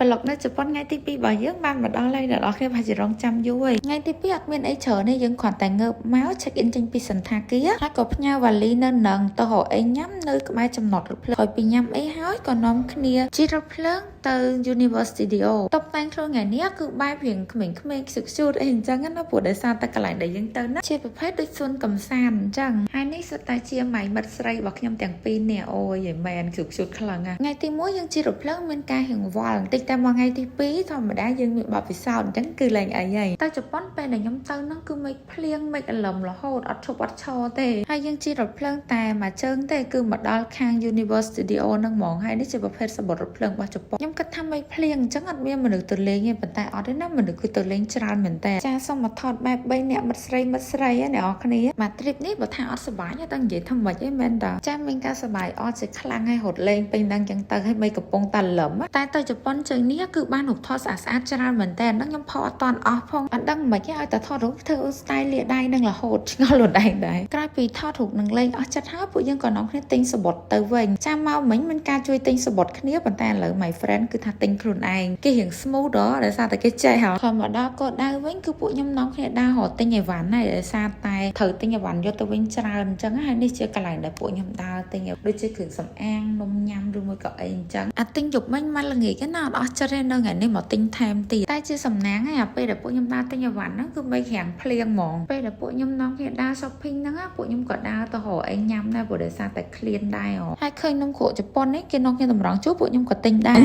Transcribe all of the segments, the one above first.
ប្លុកនៅជប៉ុនថ្ងៃទី2របស់យើងបានមកដល់ហើយអ្នកនរគ្នាប្រហែលជារងចាំយូរហើយថ្ងៃទី2អត់មានអីច្រើនទេយើងគ្រាន់តែងើបមក check in ចេញពីសន្តាគារហើយក៏ផ្ញើវ៉ាលីនៅនឹងទៅរកអីញ៉ាំនៅក្បែរចំណតរថភ្លើងហើយពីញ៉ាំអីហើយក៏នាំគ្នាជិះរថភ្លើងទៅ Universal Studio តុបតែងខ្លួនថ្ងៃនេះគឺបែបរៀងក្មេងៗខ្ជូតអីអញ្ចឹងណាព្រោះដោយសារតែកន្លែងដែលយើងទៅណាជាប្រភេទដូចសួនកំសាន្តអញ្ចឹងហើយនេះសុទ្ធតែជាម៉ៃមិត្តស្រីរបស់ខ្ញុំទាំងពីរនាក់អូយមែនខ្ជូតខ្លាំងណាស់ថ្ងៃទី1យើងជិះរថភ្លើងមានការរៀងវល់បន្តិចតែមកថ្ងៃទី2ធម្មតាយើងមានបទពិសោធន៍អញ្ចឹងគឺឡើងអីហើយទៅជប៉ុនពេលដែលខ្ញុំទៅហ្នឹងគឺមេឃភ្លៀងមេឃអលឹមរហូតអត់ឈប់អត់ឈរទេហើយយើងជិះរថភ្លើងតែមួយជើងទេគឺមកដល់ខាង Universal Studio ហ្នឹងហ្មងហើយនេះជាប្រភេទសម្បត្តិរថភ្លើងរបស់ជប៉ុនខ្ញុំគិតថាមេឃភ្លៀងអញ្ចឹងអត់មានមនុស្សទៅលេងទេប៉ុន្តែអត់ទេណាមនុស្សគឺទៅលេងច្រើនមែនតើចាសូមមកថតបែប3នាក់មិត្តស្រីអ្នកនរគ្នាមក trip នេះបើថាអត់សុបាយទេនិយាយថាមិនអីមែនតើចាមានការសុបាយអត់ជាខ្លាំងហើយរត់លេងពេញហ្នឹងអញ្ចឹងទៅឲ្យមេឃកំពុងតែលឹមតែទៅជប៉ុនជើងនេះគឺបានរូបថតស្អាតច្រើនមែនតើហ្នឹងខ្ញុំផុសអត់តាន់អស់ផងអត់ដឹងមិនខ្មិចឲ្យតែថតរូបធ្វើ style លាដៃនឹងរហូតឆ្ងល់ខ្លួនឯងដែរក្រោយពីថតរូបនឹងលេងអស់ចិត្តហើយពួកយើងក៏នាំគ្នាទិញសបុតទៅវិញចាំមកមិញមានការជួយទិញសបុតគ្នាប៉ុន្តែឥឡូវ my friend គឺថាទិញខ្លួនឯងគេរៀង smooth ដោយសារតែគេចេះហ៎ធម្មតាក៏ដៅវិញគឺពួកខ្ញុំនាំគ្នាដើររកទិញអីវ៉ាន់ហើយដោយសារតែត្រូវទិញអីវ៉ាន់យកទៅវិញច្រើនអញ្ចឹងហើយនេះជាកន្លែងដែលពួកខ្ញុំដើរទិញដូចជាគ្រឿងសម្អាងនំញ៉ាំឬមួយក៏អីអញ្ចឹងអាទិញយប់មិញមកល្ងាចណាអត់អស់ចិត្តទេនៅថ្ងៃនេះមកទិញថែមទៀតតែជាសំណាងហើយអាពេលដែលពួកខ្ញុំដើរទិញអីវ៉ាន់ហ្នឹងគឺមេឃរាំងភ្លៀងហ្មងពេលដែលពួកខ្ញុំនាំគ្នាដើរ shopping ហ្នឹងពួកខ្ញុំក៏ដើរទៅរកអីញ៉ាំដែរព្រោះដោយសារតែឃ្លានដែរហើយឃើញនំគ្រក់ជប៉ុននេះគេនាំគ្នាតម្រង់ជួបពួកខ្ញុំក៏ទិញដែរ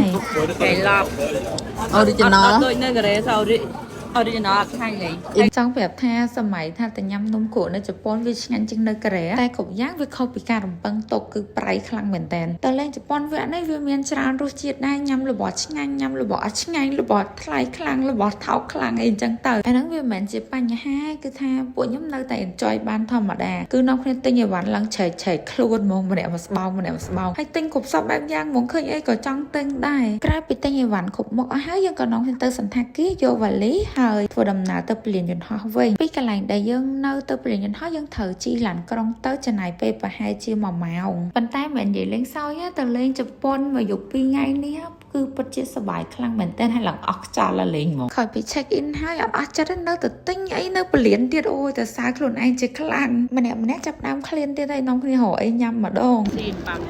គេឡប់ original ដូចនៅកូរ៉េស original អត់ឆ្ងាញ់ទេចង់ប្រាប់ថាសម័យថាតែញ៉ាំនំគ្រក់នៅជប៉ុនវាឆ្ងាញ់ជាងនៅកូរ៉េតែគ្រប់យ៉ាងវាខុសពីការរំពឹងទុកគឺប្រៃខ្លាំងមែនតើទៅលេងជប៉ុនវគ្គនេះវាមានច្រើនរសជាតិដែរញ៉ាំរបស់ឆ្ងាញ់ញ៉ាំរបស់អត់ឆ្ងាញ់របស់ថ្លៃខ្លាំងរបស់ថោកខ្លាំងអីអញ្ចឹងទៅអាហ្នឹងវាមិនមែនជាបញ្ហាគឺថាពួកខ្ញុំនៅតែ enjoy បានធម្មតាគឺនាំគ្នាទិញអីវ៉ាន់ឡើងឆែកខ្លួនហ្មងម្នាក់មួយស្បោងហើយទិញគ្រប់សពបែបយ៉ាងហ្មងឃើញអីក៏ចង់ទិញដែរក្រៅពីទិញអីវ៉ាន់គ្រប់មុខអស់ហើយយើងក៏នាំគ្នាទៅសន្តាគារយកវ៉ាលីហើយធ្វើដំណើរទៅពលានយន្តហោះវិញពីកន្លែងដែលយើងនៅទៅពលានយន្តហោះយើងត្រូវជិះឡានក្រុងទៅចំណាយពេលប្រហែលជា1ម៉ោងប៉ុន្តែមិននិយាយលេងសើចទៅលេងជប៉ុនមកយប់2ថ្ងៃនេះគឺពិតជាសប្បាយខ្លាំងមែនតើហើយឡើងអស់ខ្យល់លេងហ្មងក្រោយពី check in ហើយអត់អស់ចិត្តនៅទៅទិញអីនៅពលានទៀតអូយតែសើខ្លួនឯងជាខ្លាំងម្នាក់ចាប់ដើមឃ្លានទៀតហើយនាំគ្នារកអីញ៉ាំម្ដងស៊ីប៉ាំ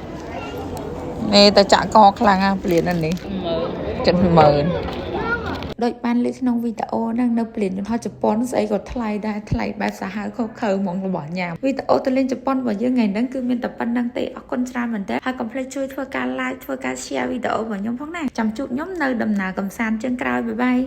នេះតែចាក់កខ្លាំងណាពលាននេះ100,000ដូចបានលេខក្នុងវីដេអូហ្នឹងនៅពលានយន្តហោះជប៉ុនស្អីក៏ថ្លៃដែរថ្លៃបែបសាហាវខុសខើហ្មងរបស់ញ៉ាំវីដេអូទៅលេងជប៉ុនរបស់យើងថ្ងៃហ្នឹងគឺមានតែប៉ុណ្្នឹងទេអរគុណច្រើនមែនតើហើយកុំភ្លេចជួយធ្វើការ like ធ្វើការ share វីដេអូរបស់ខ្ញុំផងណាចាំជួបខ្ញុំនៅដំណើរកម្សាន្តជើងក្រោយបាយបាយ